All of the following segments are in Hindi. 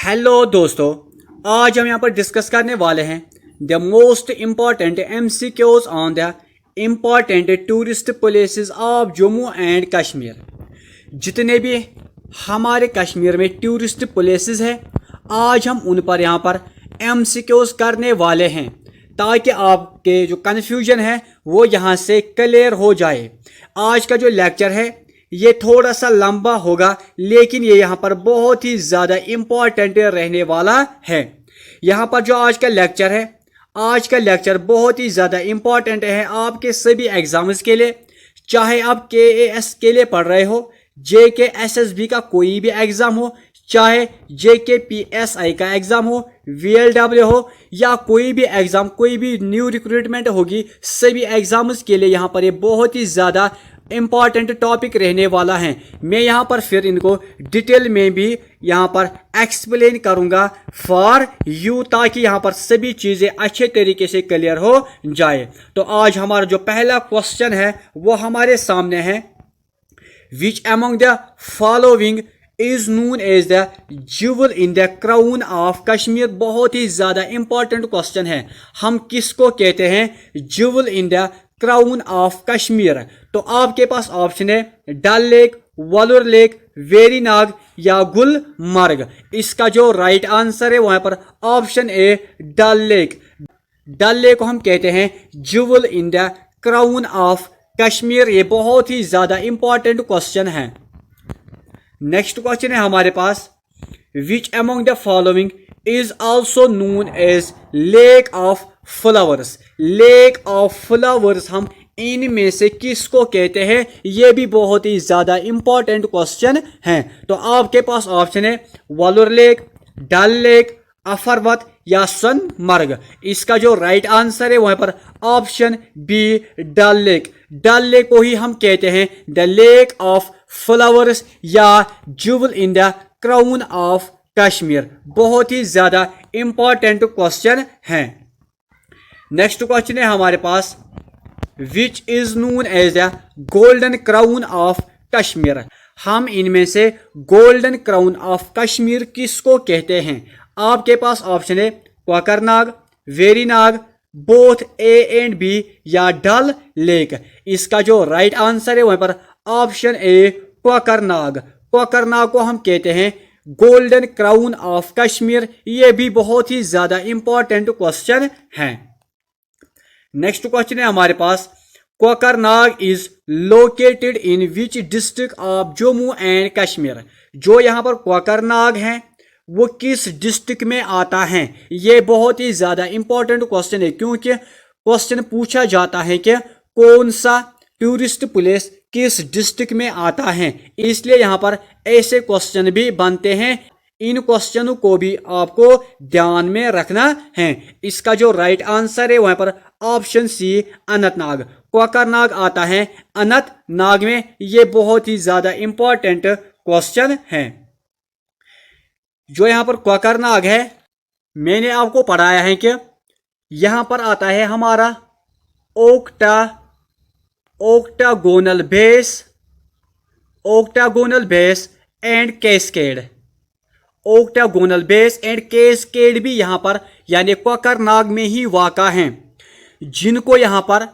हेलो दोस्तों, आज हम यहाँ पर डिस्कस करने वाले हैं the most important MCQs on the important tourist places of Jammu and Kashmir. जितने भी हमारे कश्मीर में टूरिस्ट प्लेसेस हैं, आज हम उन पर यहाँ पर MCQs करने वाले हैं ताकि आपके जो कन्फ्यूजन है वो यहाँ से क्लियर हो जाए। आज का जो लेक्चर है ये थोड़ा सा लंबा होगा, लेकिन ये यहाँ पर बहुत ही ज़्यादा इम्पॉर्टेंट रहने वाला है। यहाँ पर जो आज का लेक्चर है, आज का लेक्चर बहुत ही ज़्यादा इम्पॉर्टेंट है आपके सभी एग्जाम्स के लिए। चाहे आप KAS के लिए पढ़ रहे हो, JK SSB का कोई भी एग्ज़ाम हो, चाहे JK PSI का एग्ज़ाम हो, VLW हो या कोई भी एग्ज़ाम, कोई भी न्यू रिक्रूटमेंट होगी, सभी एग्ज़ाम्स के लिए यहाँ पर ये बहुत ही ज़्यादा इम्पॉर्टेंट टॉपिक रहने वाला है। मैं यहाँ पर फिर इनको डिटेल में भी यहाँ पर एक्सप्लेन करूँगा फॉर यू, ताकि यहाँ पर सभी चीज़ें अच्छे तरीके से क्लियर हो जाए। तो आज हमारा जो पहला क्वेश्चन है वो हमारे सामने है, which among the following is known as the jewel in the crown of Kashmir. बहुत ही ज़्यादा इंपॉर्टेंट क्वेश्चन है। हम किसको कहते हैं jewel in the crown of Kashmir? तो आपके पास ऑप्शन है डल लेक, वलुर लेक, वेरीनाग या गुलमर्ग। इसका जो राइट आंसर है वहां पर option A Dal lake. Dal lake को हम कहते हैं jewel in the crown of Kashmir. ये बहुत ही ज्यादा इंपॉर्टेंट क्वेश्चन है। नेक्स्ट क्वेश्चन है हमारे पास, which among the following is also known as lake of flowers. Lake of flowers हम इनमें से किसको कहते हैं? ये भी बहुत ही ज्यादा इंपॉर्टेंट क्वेश्चन है। तो आपके पास ऑप्शन है वलुर लेक, डल लेक, अफरवत या सोनमर्ग। इसका जो राइट आंसर है वहां पर ऑप्शन बी डल लेक। डल लेक को ही हम कहते हैं द लेक ऑफ फ्लावर्स या jewel in the crown of Kashmir. बहुत ही ज्यादा इंपॉर्टेंट क्वेश्चन है। नेक्स्ट क्वेश्चन है हमारे पास, which is known as the golden crown of Kashmir. हम इनमें से गोल्डन क्राउन ऑफ कश्मीर किसको कहते हैं? आपके पास ऑप्शन है Kokernag, Verinag, both A and B या डल लेक। इसका जो राइट आंसर है वहां पर ऑप्शन ए कोकरनाग। कोकरनाग को हम कहते हैं गोल्डन क्राउन ऑफ कश्मीर। ये भी बहुत ही ज्यादा इंपॉर्टेंट क्वेश्चन है। नेक्स्ट क्वेश्चन है हमारे पास, Kokernag is located in which district of Jammu and Kashmir. जो यहाँ पर कोकरनाग है वो किस डिस्ट्रिक्ट में आता है? ये बहुत ही ज्यादा इंपॉर्टेंट क्वेश्चन है, क्योंकि क्वेश्चन पूछा जाता है कि कौन सा टूरिस्ट प्लेस किस डिस्ट्रिक्ट में आता है, इसलिए यहाँ पर ऐसे क्वेश्चन भी बनते हैं। इन क्वेश्चनों को भी आपको ध्यान में रखना है। इसका जो राइट आंसर है वहां पर ऑप्शन सी अनंतनाग। कोकरनाग आता है अनंतनाग में। ये बहुत ही ज्यादा इंपॉर्टेंट क्वेश्चन है। जो यहाँ पर कोकरनाग है, मैंने आपको पढ़ाया है कि यहाँ पर आता है हमारा octagonal base and cascade. Octagonal base and cascade भी यहाँ पर यानी कोकरनाग में ही वाक़ा हैं, जिनको यहाँ पर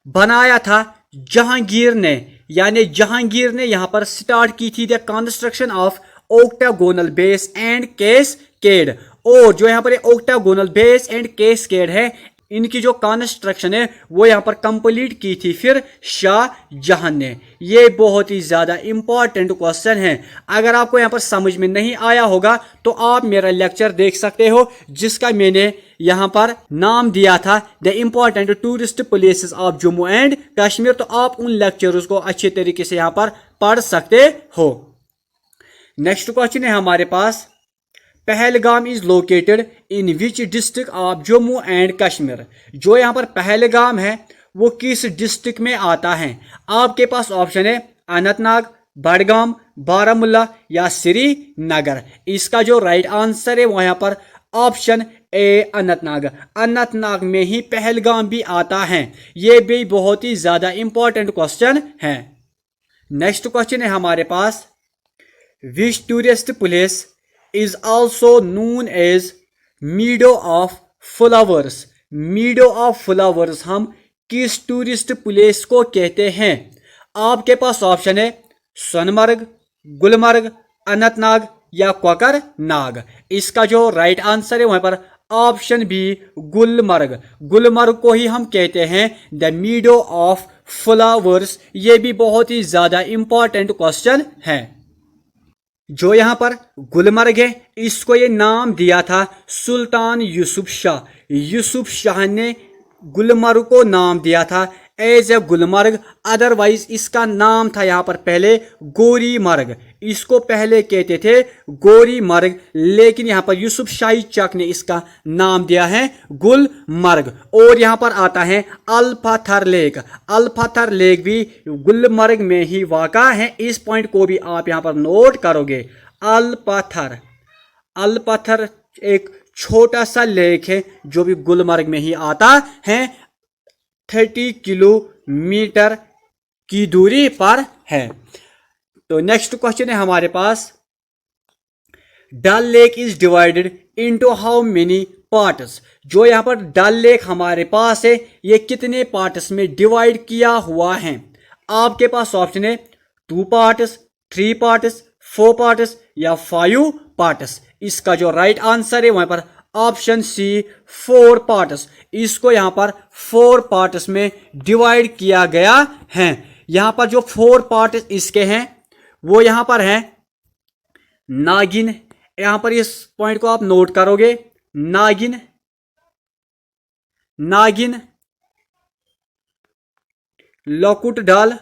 बनाया था जहांगीर ने। यानी जहांगीर ने यहाँ पर स्टार्ट की थी the construction of octagonal base and cascade. और जो यहाँ पर ओक्टागोनल बेस एंड कैस्केड है, इनकी जो कंस्ट्रक्शन है वो यहाँ पर कंप्लीट की थी फिर शाहजहां ने। ये बहुत ही ज़्यादा इंपॉर्टेंट क्वेश्चन है। अगर आपको यहाँ पर समझ में नहीं आया होगा तो आप मेरा लेक्चर देख सकते हो, जिसका मैंने यहाँ पर नाम दिया था the important tourist places of Jammu and Kashmir. तो आप उन लेक्चर्स को अच्छे तरीके से यहाँ पर पढ़ सकते हो। नेक्स्ट क्वेश्चन है हमारे पास, Pahalgam is located in which district of Jammu and Kashmir. जो यहाँ पर पहलगाम है वो किस डिस्ट्रिक्ट में आता है? आपके पास ऑप्शन है अनंतनाग, बडगाम, बारामुल्ला या श्रीनगर। इसका जो राइट आंसर है वो यहाँ पर ऑप्शन ए अनंतनाग। अनंतनाग में ही पहलगाम भी आता है। ये भी बहुत ही ज्यादा इंपॉर्टेंट क्वेश्चन है। नेक्स्ट क्वेश्चन है हमारे पास, which tourist place is also known as meadow of flowers. meadow of flowers हम किस टूरिस्ट प्लेस को कहते हैं? आपके पास ऑप्शन है सोनमर्ग, गुलमर्ग, अनंतनाग या कोकर नाग। इसका जो राइट आंसर है वहां पर ऑप्शन बी गुलमर्ग। गुलमर्ग को ही हम कहते हैं द मीडो ऑफ फ्लावर्स। ये भी बहुत ही ज्यादा इंपॉर्टेंट क्वेश्चन है। जो यहाँ पर गुलमर्ग है इसको ये नाम दिया था सुल्तान यूसुफ शाह। यूसुफ शाह ने गुलमर्ग को नाम दिया था एज ए गुलमर्ग। अदरवाइज इसका नाम था यहाँ पर पहले गोरी मर्ग। इसको पहले कहते थे गोरी मर्ग, लेकिन यहाँ पर यूसुफ शाही चक ने इसका नाम दिया है गुलमर्ग। और यहाँ पर आता है अल-पत्थर लेक। अल-पत्थर लेक भी गुलमर्ग में ही वाक़ा है। इस पॉइंट को भी आप यहाँ पर नोट करोगे। अल-पत्थर, अल-पत्थर एक छोटा सा लेक है जो भी गुलमर्ग में ही आता है। 30 किलोमीटर की दूरी पर है। तो नेक्स्ट क्वेश्चन है हमारे पास, Dal lake is divided into how many parts. जो यहाँ पर डल लेक हमारे पास है ये कितने पार्ट्स में डिवाइड किया हुआ है? आपके पास ऑप्शन है 2 पार्ट्स, 3 पार्ट्स, 4 पार्ट्स या 5 पार्ट्स। इसका जो राइट आंसर है वहां पर ऑप्शन सी 4 पार्ट्स। इसको यहाँ पर 4 पार्ट्स में डिवाइड किया गया है। यहाँ पर जो 4 पार्ट्स इसके हैं वो यहाँ पर है नागिन। यहाँ पर इस पॉइंट को आप नोट करोगे। नागिन, नागिन, लकुट डाल,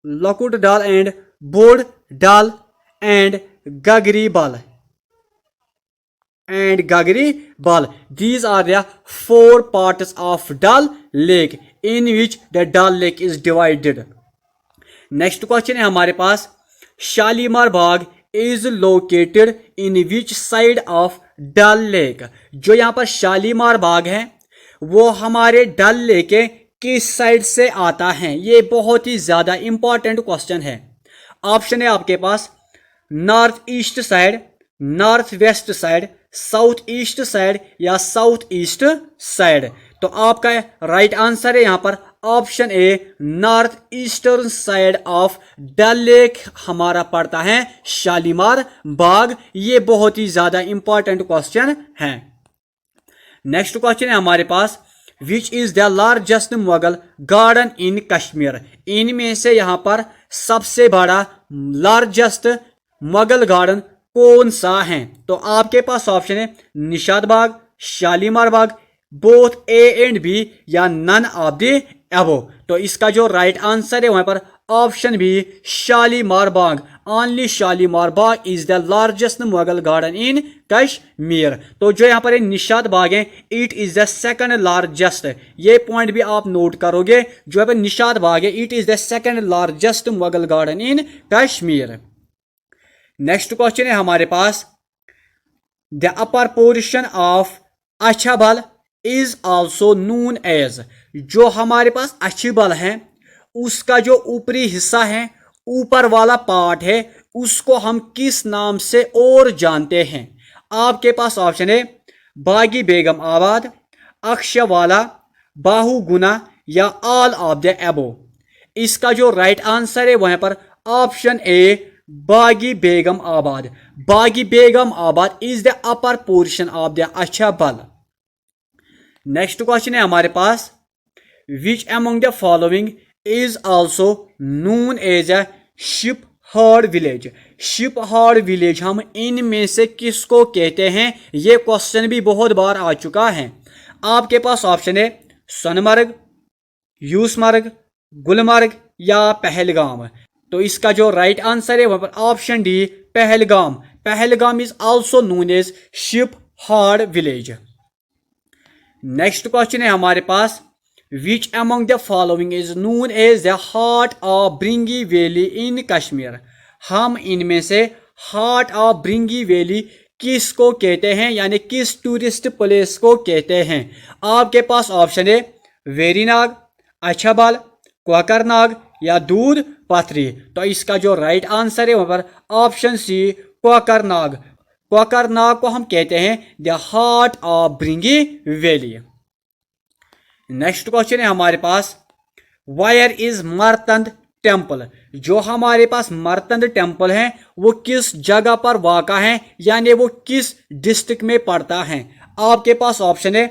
लकुट डाल एंड बोर्ड डाल एंड गगरी बाल and Gagri Bal. These are the 4 parts of Dal Lake in which the Dal Lake is divided. Next question है हमारे पास, शालीमार बाग is located in which side of Dal Lake. जो यहाँ पर शालीमार बाग है वो हमारे डल लेक के किस साइड से आता है? ये बहुत ही ज्यादा इंपॉर्टेंट क्वेश्चन है। ऑप्शन है आपके पास north east side, north west side, south east side या साउथ ईस्ट साइड। तो आपका राइट आंसर है यहाँ पर option A north eastern side of Dal lake हमारा पड़ता है शालीमार बाग। ये बहुत ही ज्यादा इंपॉर्टेंट क्वेश्चन है। नेक्स्ट क्वेश्चन है हमारे पास, which is the largest Mughal garden in Kashmir. इनमें से यहाँ पर सबसे बड़ा लार्जेस्ट मुगल गार्डन कौन सा है? तो आपके पास ऑप्शन है Nishat Bagh, Shalimar Bagh, both A and B या नन ऑफ द अबो। तो इसका जो राइट आंसर है वहां पर option B Shalimar Bagh. Only Shalimar Bagh is the largest Mughal garden in Kashmir. तो जो यहाँ पर निशाद बाग है it is the second largest. ये पॉइंट भी आप नोट करोगे। जो यहाँ पर निशाद बाग है it is the second largest Mughal garden in Kashmir. Next question है हमारे पास, the upper portion of Achabal is also known as. जो हमारे पास अछबल है उसका जो ऊपरी हिस्सा है, ऊपर वाला पार्ट है, उसको हम किस नाम से और जानते हैं? आपके पास ऑप्शन है बागी बेगम आबाद, अक्षवाला, बाहुगुना या ऑल ऑफ द एबो। इसका जो राइट आंसर है वहां पर ऑप्शन ए बागी बेगम आबाद। Bagi Begum Abad is the upper portion of the Achabal. Next question है हमारे पास, which among the following is also known as a shepherd village. Shepherd village हम इनमें से किसको कहते हैं? ये क्वेश्चन भी बहुत बार आ चुका है। आपके पास ऑप्शन है सोनमर्ग, यूसमर्ग, गुलमर्ग या पहलगाम। तो इसका जो राइट आंसर है वहां पर option D Pahalgam. Pahalgam is also known as shepherd village. Next question है हमारे पास, which among the following is known as the heart of Bringi valley in Kashmir. हम इनमें से हार्ट ऑफ ब्रिंगी वैली किसको कहते हैं, यानी किस टूरिस्ट प्लेस को कहते हैं? आपके पास ऑप्शन है वेरीनाग, अछबल, कोकरनाग या दूध पथरी। तो इसका जो राइट आंसर है वहां पर ऑप्शन सी कोकरनाग। कोकरनाग को हम कहते हैं the heart of Bringi valley. Next question है हमारे पास वायर इज मर्तंद टेम्पल। जो हमारे पास मर्तंद टेम्पल है वो किस जगह पर वाक़ा है, यानी वो किस डिस्ट्रिक्ट में पड़ता है। आपके पास ऑप्शन है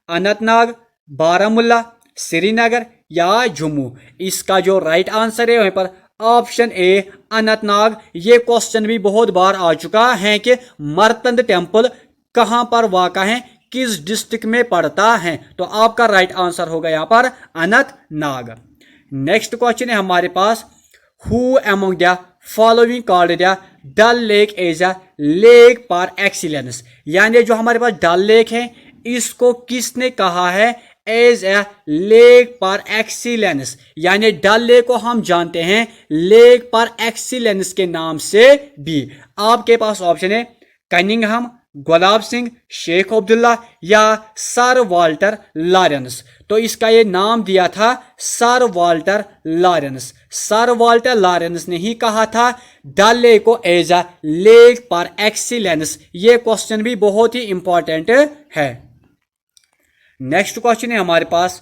अनंतनाग, बारामूला, श्रीनगर या जम्मू। इसका जो राइट आंसर है वहीं पर ऑप्शन ए अनंतनाग। ये क्वेश्चन भी बहुत बार आ चुका है कि मर्तंद टेम्पल कहां पर वाक़ा है, किस डिस्ट्रिक्ट में पड़ता है। तो आपका राइट आंसर होगा यहाँ पर अनंतनाग। नेक्स्ट क्वेश्चन है हमारे पास who among the following called the Dal lake as a lake for excellence. यानी जो हमारे पास डल लेक है इसको किसने कहा है as a lake for excellence. यानी डल लेक को हम जानते हैं लेक फॉर एक्सीलेंस के नाम से भी। आपके पास ऑप्शन है कनिंघम, गुलाब सिंह, शेख अब्दुल्ला या सर वाल्टर लॉरेंस। तो इसका ये नाम दिया था sir Walter Lawrence. Sir Walter Lawrence ने ही कहा था डल लेक को as a lake for excellence. ये क्वेश्चन भी बहुत ही इंपॉर्टेंट है। नेक्स्ट क्वेश्चन है हमारे पास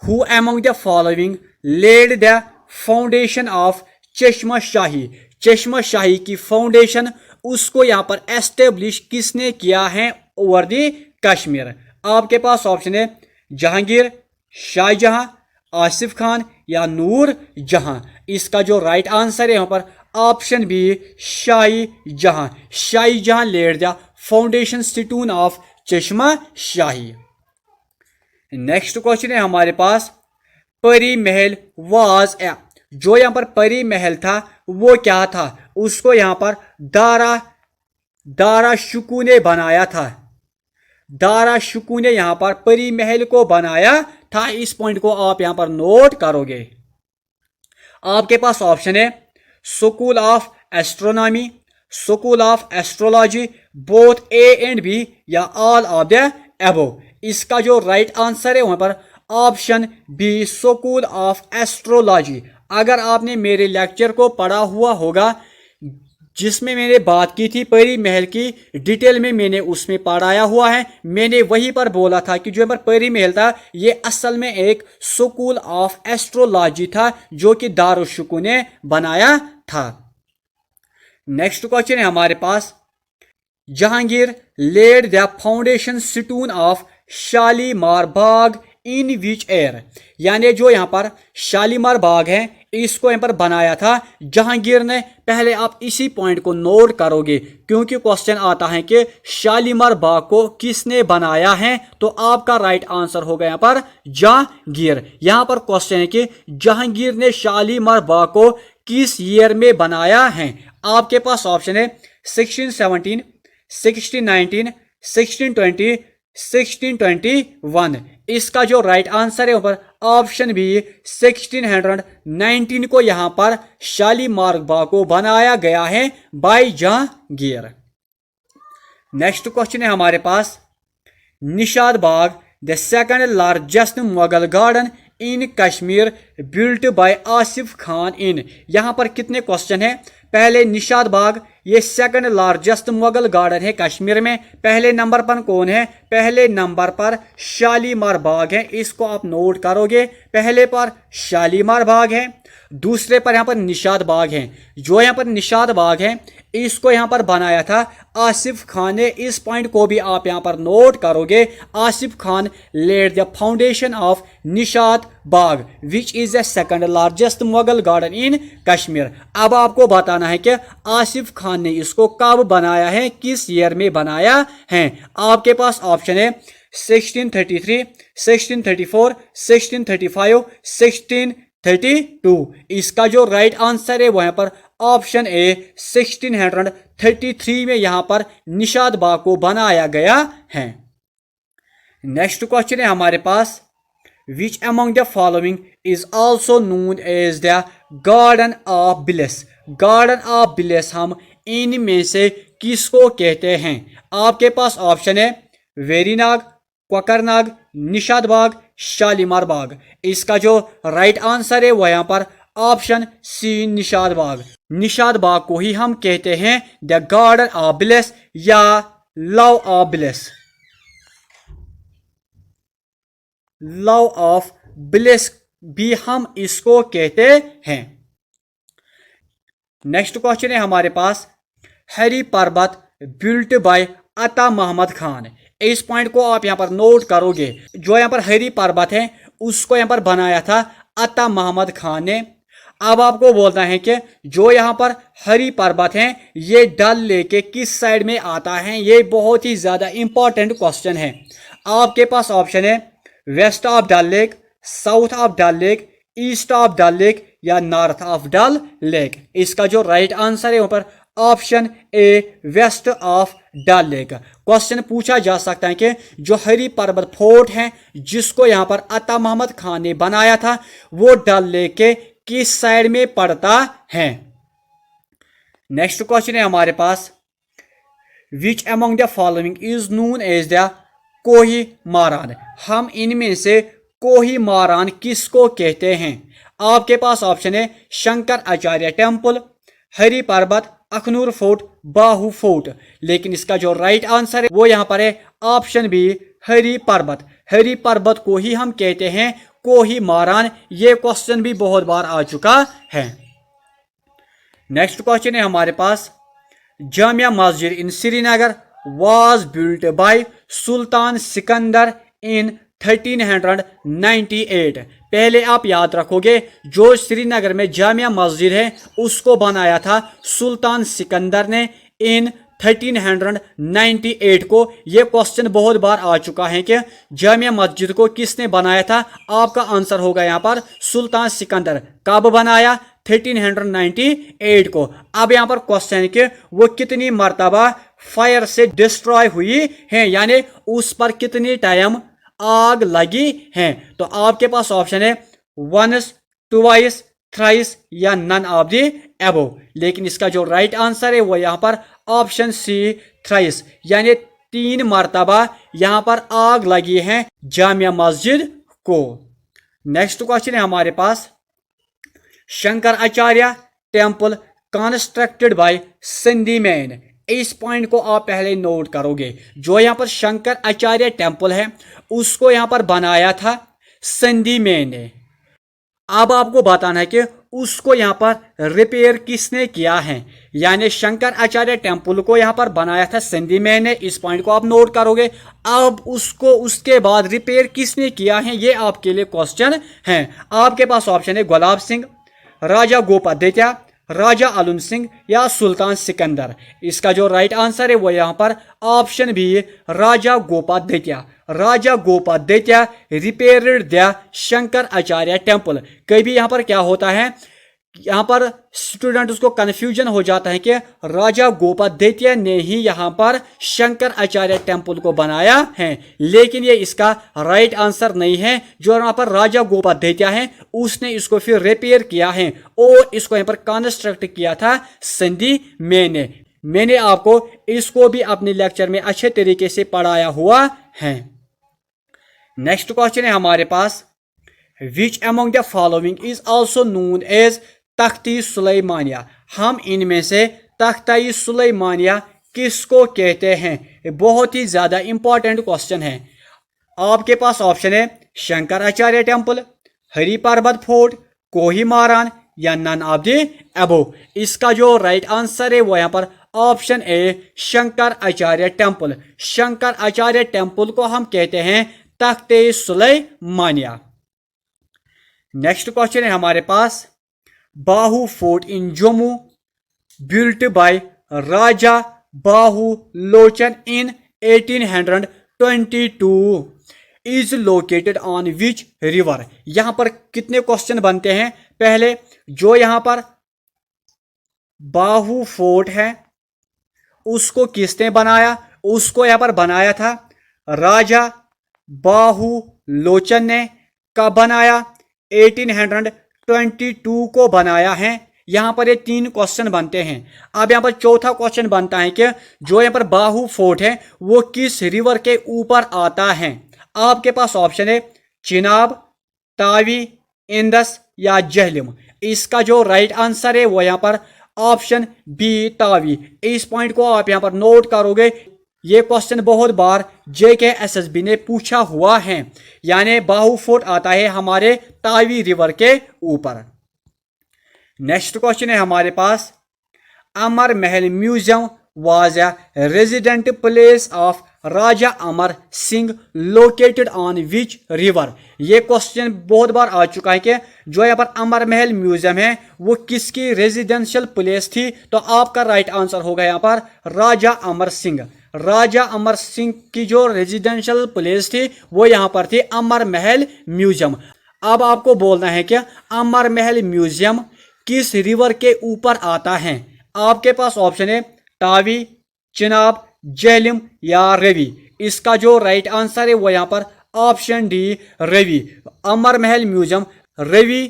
who among the following laid the foundation of Chashma Shahi. चश्मा शाही की फाउंडेशन उसको यहाँ पर एस्टेब्लिश किसने किया है ओवर द कश्मीर। आपके पास ऑप्शन है जहांगीर, शाहजहां, आसिफ खान या नूर जहां। इसका जो राइट आंसर है यहाँ पर option B shahi Jahan. Shahi Jahan laid the foundation stone of Chashma Shahi. Next question है हमारे पास परी महल वाज ए। जो यहाँ पर परी महल था वो क्या था, उसको यहाँ पर दारा शुकू ने बनाया था। दारा शुकू ने यहाँ पर परी महल को बनाया था। इस पॉइंट को आप यहाँ पर नोट करोगे। आपके पास ऑप्शन है school of astronomy, school of astrology, both A and B या ऑल ऑफ द अबव। इसका जो राइट आंसर है वहां पर option B school of astrology. अगर आपने मेरे लेक्चर को पढ़ा हुआ होगा जिसमें मैंने बात की थी परी महल की डिटेल में, मैंने उसमें पढ़ाया हुआ है। मैंने वहीं पर बोला था कि जो यहाँ पर परी महल था ये असल में एक स्कूल ऑफ एस्ट्रोलॉजी था जो कि दारुशुकू ने बनाया था। नेक्स्ट क्वेश्चन है हमारे पास Jahangir laid the foundation stone of Shalimar Bagh in which year. यानी जो यहाँ पर शालीमार बाग है इसको यहाँ पर बनाया था जहांगीर ने। पहले आप इसी पॉइंट को नोट करोगे क्योंकि क्वेश्चन आता है कि शालीमार बाग को किसने बनाया है। तो आपका राइट आंसर होगा यहाँ पर जहांगीर। यहाँ पर क्वेश्चन है कि जहांगीर ने शालीमार बाग को किस ईयर में बनाया है। आपके पास ऑप्शन है 1617, 1619, 1620, 1621। इसका जो राइट आंसर है ऊपर ऑप्शन बी 1619 को यहां पर शालीमार बाग को बनाया गया है बाय जहांगीर। नेक्स्ट क्वेश्चन है हमारे पास Nishat Bagh the second largest Mughal garden in Kashmir built by Asif Khan in. यहां पर कितने क्वेश्चन है। पहले निशाद बाग ये सेकंड लार्जेस्ट मुगल गार्डन है कश्मीर में। पहले नंबर पर कौन है, पहले नंबर पर शालीमार बाग है। इसको आप नोट करोगे। पहले पर शालीमार बाग है, दूसरे पर यहाँ पर निशाद बाग है। जो यहाँ पर निशाद बाग है इसको यहाँ पर बनाया था आसिफ खान ने। इस पॉइंट को भी आप यहाँ पर नोट करोगे। Asif Khan laid the foundation of Nishat Bagh which is the second largest Mughal garden in Kashmir. अब आपको बताना है कि आसिफ खान ने इसको कब बनाया है, किस ईयर में बनाया है। आपके पास ऑप्शन है 1633, 1634, 1635, 1632। इसका जो राइट आंसर है वहां पर ऑप्शन ए 1633 में यहां पर निशाद बाग को बनाया गया है। नेक्स्ट क्वेश्चन है हमारे पास which among the following is also known as the garden of bliss. Garden of bliss हम इनमें से किसको कहते हैं। आपके पास ऑप्शन है वेरीनाग, कोकरनाग, निशाद बाग शालीमार बाग। इसका जो राइट आंसर है वो यहाँ पर ऑप्शन सी निशाद बाग। निशाद बाग को ही हम कहते हैं द गार्डन ऑफ ब्लिस या love of bliss. Love of bliss भी हम इसको कहते हैं। नेक्स्ट क्वेश्चन है हमारे पास, हैरी पर्वत बिल्ट बाय अता मोहम्मद खान। इस पॉइंट को आप यहाँ पर नोट करोगे, जो यहाँ पर हैरी पर्वत है उसको यहाँ पर बनाया था अता मोहम्मद खान ने। अब आपको बोलना है कि जो यहाँ पर हैरी पर्वत है ये डल लेक के किस साइड में आता है। ये बहुत ही ज्यादा इंपॉर्टेंट क्वेश्चन है। आपके पास ऑप्शन है west of Dal lake, south of Dal lake, east of Dal lake या नॉर्थ ऑफ डल लेक। इसका जो राइट आंसर है ऊपर option A west of Dal lake. Question पूछा जा सकता है कि जो हैरी पर्वत फोर्ट है जिसको यहाँ पर अता मोहम्मद खान ने बनाया था वो डल लेक के किस साइड में पड़ता है। नेक्स्ट क्वेश्चन है हमारे पास, which among the following is known as the Kohi Maran. हम इनमें से कोही मारान किसको कहते हैं। आपके पास ऑप्शन है शंकर आचार्य टेम्पल, हैरी पर्वत, अखनूर फोर्ट, बाहू फोर्ट। लेकिन इसका जो राइट आंसर है वो यहाँ पर है ऑप्शन बी हैरी पर्वत। हैरी पर्वत को ही हम कहते हैं कोही मारान। ये क्वेश्चन भी बहुत बार आ चुका है। नेक्स्ट क्वेश्चन है हमारे पास, जामिया मस्जिद इन Srinagar was built by Sultan Sikandar in 1398। पहले आप याद रखोगे जो श्रीनगर में जामिया मस्जिद है उसको बनाया था सुल्तान सिकंदर ने इन 1398 को। यह क्वेश्चन बहुत बार आ चुका है कि जामिया मस्जिद को किसने बनाया था। आपका आंसर होगा यहाँ पर सुल्तान सिकंदर। कब बनाया? 1398 को। अब यहाँ पर क्वेश्चन है कि वो कितनी मर्तबा फायर से डिस्ट्रॉय हुई है, यानी उस पर कितनी टाइम आग लगी है। तो आपके पास ऑप्शन है वंस, ट्वाइस, थ्राइस या नन ऑफ द अबव। लेकिन इसका जो राइट आंसर है वो यहाँ पर ऑप्शन सी थ्राइस, यानी 3 मर्तबा यहाँ पर आग लगी है जामिया मस्जिद को। नेक्स्ट क्वेश्चन है हमारे पास, Shankar Acharya temple constructed by Sindhiman. इस पॉइंट को आप पहले नोट करोगे। जो यहाँ पर शंकर आचार्य टेम्पल है उसको यहाँ पर बनाया था सिंधी मैन ने। अब आपको बताना है कि उसको यहाँ पर रिपेयर किसने किया है, यानी शंकर आचार्य टेम्पल को यहाँ पर बनाया था सिंधी मैन ने। इस पॉइंट को आप नोट करोगे। अब उसको उसके बाद रिपेयर किसने किया है ये आपके लिए क्वेश्चन है। आपके पास ऑप्शन है गुलाब सिंह, राजा गोपाध्याय, राजा आलम सिंह या सुल्तान सिकंदर। इसका जो राइट आंसर है वो यहाँ पर ऑप्शन भी Raja Gopadhyay. Raja Gopadhyay repaired the Shankar Acharya temple. कभी यहाँ पर क्या होता है, यहाँ पर स्टूडेंट उसको कंफ्यूजन हो जाता है कि राजा गोपाध्याय ने ही यहाँ पर शंकर आचार्य टेम्पल को बनाया है, लेकिन ये इसका राइट आंसर नहीं है। जो यहाँ पर राजा गोपाध्याय है उसने इसको फिर रिपेयर किया है और इसको यहाँ पर कंस्ट्रक्ट किया था सिंधी मैन ने। मैंने आपको इसको भी अपने लेक्चर में अच्छे तरीके से पढ़ाया हुआ है। नेक्स्ट क्वेश्चन है हमारे पास, which among the following is also known as Takhti Sulemania. हम इनमें से तख्ता सुलेमानिया किसको कहते हैं? बहुत ही ज्यादा इंपॉर्टेंट क्वेश्चन है। आपके पास ऑप्शन है शंकर आचार्य टेम्पल, हैरी पर्वत फोर्ट, कोही मारान या नन ऑफ द अबव। इसका जो राइट आंसर है वो यहाँ पर ऑप्शन ए शंकर आचार्य टेम्पल। शंकर आचार्य टेम्पल को हम कहते हैं तख्ते सुलेमानिया। नेक्स्ट क्वेश्चन है हमारे पास, Bahu fort in Jammu built by Raja Bahu Lochan in 1822 is located on which river. यहां पर कितने क्वेश्चन बनते हैं? पहले जो यहां पर बाहू फोर्ट है उसको किसने बनाया? उसको यहां पर बनाया था राजा बाहू लोचन ने। कब बनाया? 1822 को बनाया है। यहां पर ये 3 क्वेश्चन बनते हैं। अब यहां पर चौथा क्वेश्चन बनता है कि जो यहां पर बाहू फोर्ट है वो किस रिवर के ऊपर आता है। आपके पास ऑप्शन है चिनाब, तावी, इंदस या जहलम। इसका जो राइट आंसर है वो यहाँ पर ऑप्शन बी तावी। इस पॉइंट को आप यहाँ पर नोट करोगे। ये क्वेश्चन बहुत बार JK SSB ने पूछा हुआ है, यानी बाहु फोर्ट आता है हमारे तावी रिवर के ऊपर। नेक्स्ट क्वेश्चन है हमारे पास, अमर Mahal museum was a resident place of Raja Amar Singh located on which river. ये क्वेश्चन बहुत बार आ चुका है कि जो यहाँ पर अमर महल म्यूजियम है वो किसकी रेजिडेंशियल प्लेस थी। तो आपका राइट आंसर होगा यहाँ पर राजा अमर सिंह। राजा अमर सिंह की जो रेजिडेंशियल प्लेस थी वो यहाँ पर थी अमर महल म्यूजियम। अब आपको बोलना है कि अमर महल म्यूजियम किस रिवर के ऊपर आता है। आपके पास ऑप्शन है तावी, चिनाब, जहलम या रवि। इसका जो राइट आंसर है वो यहाँ पर ऑप्शन डी रवि। अमर महल म्यूजियम रवि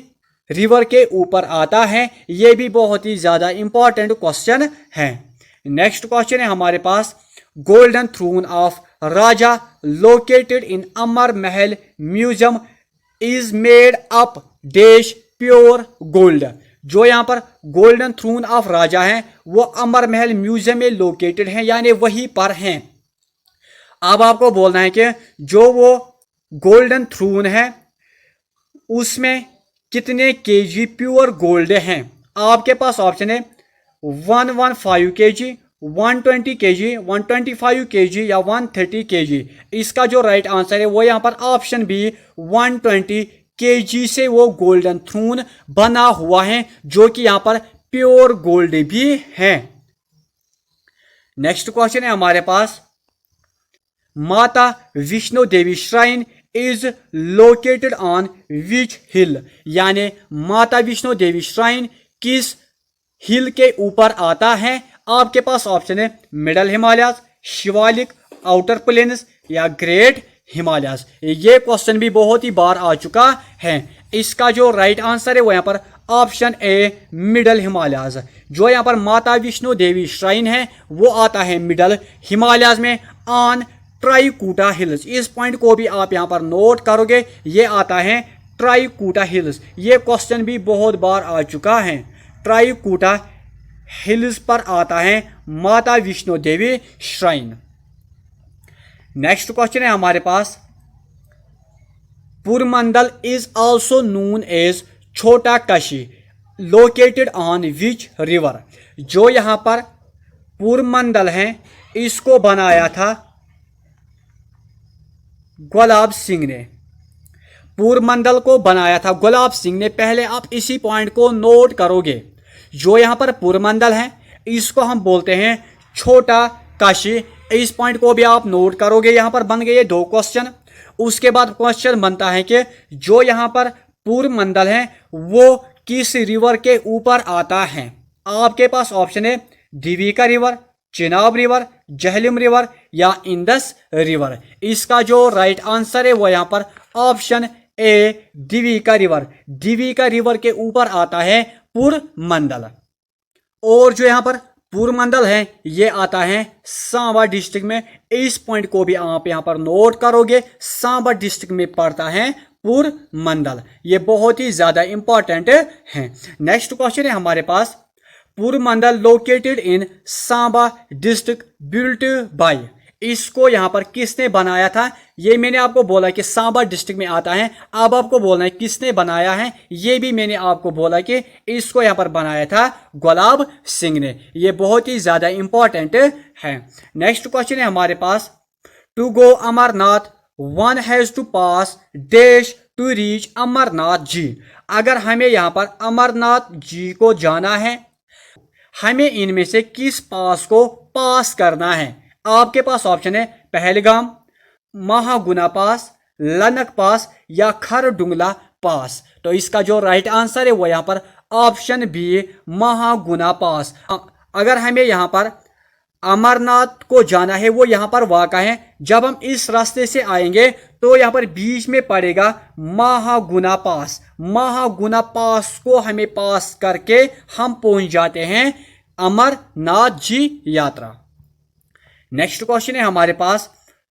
रिवर के ऊपर आता है। ये भी बहुत ही ज्यादा इंपॉर्टेंट क्वेश्चन है। नेक्स्ट क्वेश्चन है हमारे पास, golden throne of Raja located in Amar Mahal museum is made up dash pure gold. जो यहाँ पर गोल्डन थ्रोन ऑफ राजा है वो अमर महल म्यूजियम में लोकेटेड है, यानी वहीं पर हैं। अब आपको बोलना है कि जो वो गोल्डन थ्रोन है उसमें कितने केजी प्योर गोल्ड हैं। आपके पास ऑप्शन है 115 केजी, 120 केजी, 125 केजी या 130 केजी। इसका जो राइट आंसर है वो यहाँ पर ऑप्शन बी 120 केजी से वो गोल्डन थ्रोन बना हुआ है, जो कि यहाँ पर प्योर गोल्ड भी है। नेक्स्ट क्वेश्चन है हमारे पास, Mata Vaishno Devi shrine is located on which hill. यानी माता विष्णु देवी श्राइन किस हिल के ऊपर आता है। आपके पास ऑप्शन है middle Himalayas, Shivalik, outer plains या ग्रेट हिमालयस। ये क्वेश्चन भी बहुत ही बार आ चुका है। इसका जो राइट आंसर है वो यहाँ पर ऑप्शन ए मिडल हिमालयस। जो यहाँ पर माता विष्णु देवी श्राइन है वो आता है मिडल हिमालयस में ऑन ट्राईकूटा हिल्स। इस पॉइंट को भी आप यहाँ पर नोट करोगे, ये आता है ट्राईकूटा हिल्स। ये क्वेश्चन भी बहुत बार आ चुका है। ट्राईकूटा हिल्स पर आता है Mata Vaishno Devi shrine. Next question है हमारे पास, Purmandal is also known as Chhota Kashi located on which river. जो यहाँ पर पुरमंडल है इसको बनाया था गुलाब सिंह ने। पुरमंडल को बनाया था गुलाब सिंह ने। पहले आप इसी पॉइंट को नोट करोगे। जो यहाँ पर पुरमंडल है इसको हम बोलते हैं छोटा काशी। इस पॉइंट को भी आप नोट करोगे। यहाँ पर बन गए 2 क्वेश्चन। उसके बाद क्वेश्चन बनता है कि जो यहाँ पर पुरमंडल है वो किस रिवर के ऊपर आता है। आपके पास ऑप्शन है Devika river, Chenab river, Jhelum river या इंदस रिवर। इसका जो राइट आंसर है वो यहाँ पर option A Devika river. Devika river के ऊपर आता है पुरमंडल। और जो यहाँ पर पुरमंडल है ये आता है सांबा डिस्ट्रिक्ट में। इस पॉइंट को भी आप यहाँ पर नोट करोगे। सांबा डिस्ट्रिक्ट में पड़ता है पुरमंडल। ये बहुत ही ज्यादा इंपॉर्टेंट है। नेक्स्ट क्वेश्चन है हमारे पास, Purmandal located in Samba district built by. इसको यहाँ पर किसने बनाया था। ये मैंने आपको बोला कि सांबा डिस्ट्रिक्ट में आता है। अब आपको बोलना है किसने बनाया है। ये भी मैंने आपको बोला कि इसको यहाँ पर बनाया था गुलाब सिंह ने। ये बहुत ही ज्यादा इंपॉर्टेंट है। नेक्स्ट क्वेश्चन है हमारे पास, to go Amarnath one has to pass dash to reach Amarnath ji. अगर हमें यहाँ पर अमरनाथ जी को जाना है, हमें इनमें से किस पास को पास करना है। आपके पास ऑप्शन है पहलगाम, महागुना पास, लनक पास या खरडुंगला पास। तो इसका जो राइट आंसर है वो यहाँ पर ऑप्शन बी महागुना पास। अगर हमें यहाँ पर अमरनाथ को जाना है वो यहाँ पर वाक़ा है। जब हम इस रास्ते से आएंगे तो यहाँ पर बीच में पड़ेगा महागुना पास। महागुना पास को हमें पास करके हम पहुंच जाते हैं अमरनाथ जी यात्रा। नेक्स्ट क्वेश्चन है हमारे पास,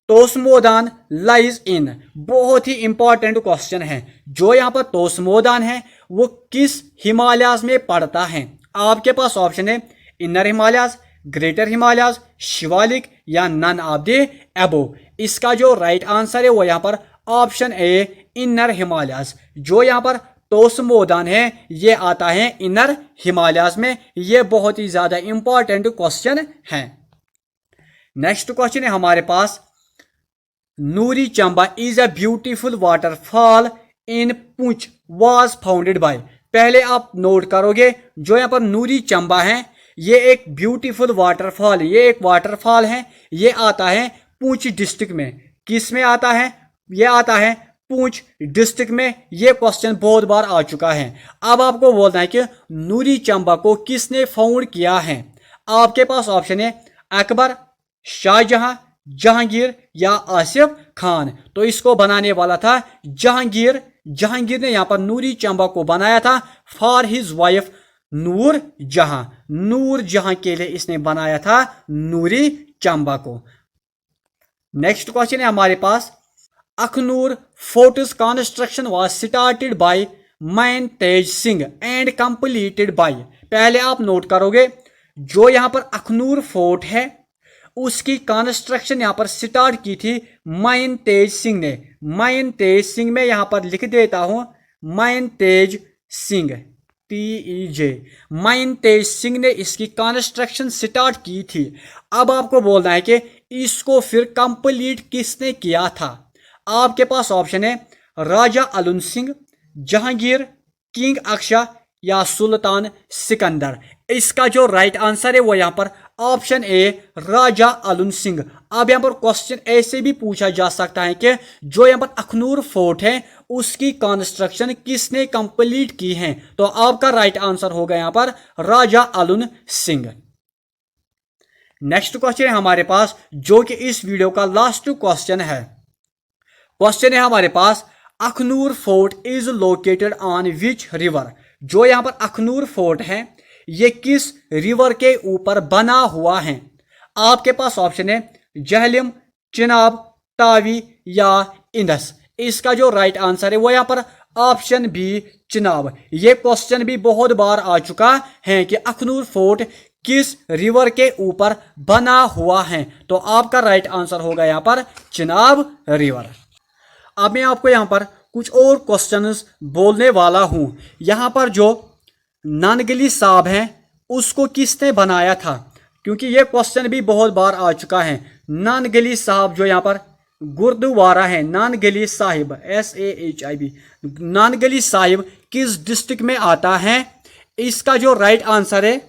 तोस्मोदान लाइज इन, बहुत ही इंपॉर्टेंट क्वेश्चन है। जो यहाँ पर तोस्मोदान है वो किस हिमालयाज में पड़ता है? आपके पास ऑप्शन है इनर हिमालयाज, ग्रेटर हिमालयाज, शिवालिक या नन ऑफ द अबोव। इसका जो राइट आंसर है वो यहाँ पर ऑप्शन ए इनर हिमालयाज। जो यहाँ पर तोस्मोदान है ये आता है इनर हिमालयाज में। ये बहुत ही ज्यादा इंपॉर्टेंट क्वेश्चन है। नेक्स्ट क्वेश्चन है हमारे पास, Noori Chamba is a beautiful waterfall in Poonch was founded by. पहले आप नोट करोगे जो यहाँ पर नूरी चंबा है ये एक ब्यूटीफुल वाटरफॉल, ये एक वाटरफॉल है, ये आता है पुंछ डिस्ट्रिक्ट में। किस में आता है? ये आता है पुंछ डिस्ट्रिक्ट में। ये क्वेश्चन बहुत बार आ चुका है। अब आपको बोलना है कि नूरी चंबा को किसने फाउंड किया है? आपके पास ऑप्शन है अकबर, शाहजहां, जहांगीर या आसिफ खान। तो इसको बनाने वाला था जहांगीर। जहांगीर ने यहाँ पर नूरी चंबा को बनाया था फॉर हिज वाइफ नूर जहां। नूर जहां के लिए इसने बनाया था नूरी चंबा को। नेक्स्ट क्वेश्चन है हमारे पास, Akhnoor forts construction was started by Mian Tej Singh and completed by. पहले आप नोट करोगे जो यहाँ पर अखनूर फोर्ट है उसकी कंस्ट्रक्शन यहाँ पर स्टार्ट की थी मैन तेज सिंह ने। मैन तेज सिंह में यहाँ पर लिख देता हूं man Tej Singh, TEJ। Man Tej Singh ने इसकी कंस्ट्रक्शन स्टार्ट की थी। अब आपको बोलना है कि इसको फिर कंप्लीट किसने किया था? आपके पास ऑप्शन है राजा अलुन सिंह, जहांगीर, किंग अक्शा या सुल्तान सिकंदर। इसका जो राइट आंसर है वो यहाँ पर ऑप्शन ए राजा अलुन सिंह। अब यहाँ पर क्वेश्चन ऐसे भी पूछा जा सकता है कि जो यहाँ पर अखनूर फोर्ट है उसकी कंस्ट्रक्शन किसने कंप्लीट की है? तो आपका राइट आंसर होगा यहाँ पर राजा अलुन सिंह। नेक्स्ट क्वेश्चन है हमारे पास जो कि इस वीडियो का लास्ट क्वेश्चन है। क्वेश्चन है हमारे पास, Akhnoor fort is located on which river. जो यहाँ पर अखनूर फोर्ट है ये किस रिवर के ऊपर बना हुआ है? आपके पास ऑप्शन है जहलम, चिनाब, तावी या इंदस। इसका जो राइट आंसर है वो यहाँ पर ऑप्शन बी चिनाब। ये क्वेश्चन भी बहुत बार आ चुका है कि अखनूर फोर्ट किस रिवर के ऊपर बना हुआ है। तो आपका राइट आंसर होगा यहाँ पर चिनाब रिवर। अब मैं आपको यहाँ पर कुछ और क्वेश्चंस बोलने वाला हूँ। यहाँ पर जो नानगली साहब हैं उसको किसने बनाया था? क्योंकि ये क्वेश्चन भी बहुत बार आ चुका है। नानगली साहब जो यहाँ पर गुरुद्वारा है नानगली साहिब, SAHIB, नानगली साहिब किस डिस्ट्रिक्ट में आता है? इसका जो राइट आंसर है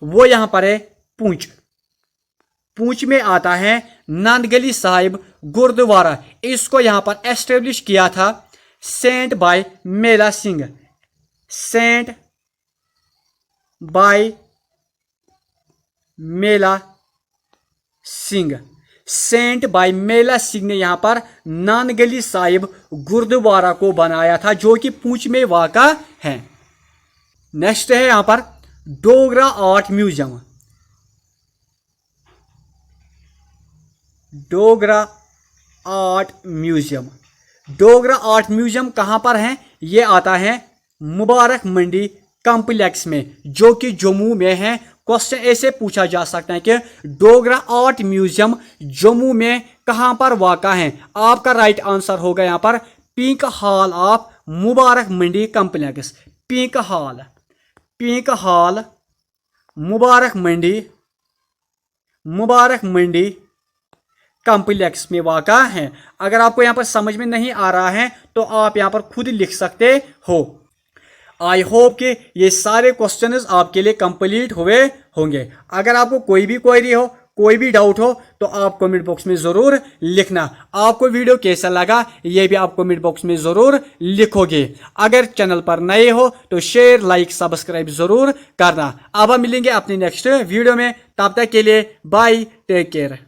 वो यहाँ पर है पुंछ। पुंछ में आता है नानगली साहिब गुरुद्वारा। इसको यहाँ पर एस्टेब्लिश किया था saint Bhai Mela Singh. Saint Bhai Mela Singh. Saint Bhai Mela Singh ने यहाँ पर नानगली साहिब गुरुद्वारा को बनाया था जो कि पुंछ में वाक़ा है। नेक्स्ट है यहाँ पर Dogra art museum. Dogra art museum. Dogra art museum कहाँ पर है? ये आता है मुबारक मंडी कॉम्प्लेक्स में जो कि जम्मू में है। क्वेश्चन ऐसे पूछा जा सकता है कि डोगरा आर्ट म्यूजियम जम्मू में कहाँ पर वाक़ा है? आपका राइट आंसर होगा यहाँ पर pink hall of Mubarak Mandi complex. Pink hall, pink hall Mubarak Mandi complex में वाक़ा है। अगर आपको यहाँ पर समझ में नहीं आ रहा है तो आप यहाँ पर खुद लिख सकते हो। आई होप कि ये सारे क्वेश्चंस आपके लिए कंप्लीट हुए होंगे। अगर आपको कोई भी क्वेरी हो, कोई भी डाउट हो तो आप कमेंट बॉक्स में ज़रूर लिखना। आपको वीडियो कैसा लगा ये भी आप कमेंट बॉक्स में ज़रूर लिखोगे। अगर चैनल पर नए हो तो शेयर, लाइक, सब्सक्राइब ज़रूर करना। अब हम मिलेंगे अपनी नेक्स्ट वीडियो में। तब तक के लिए बाय, टेक केयर।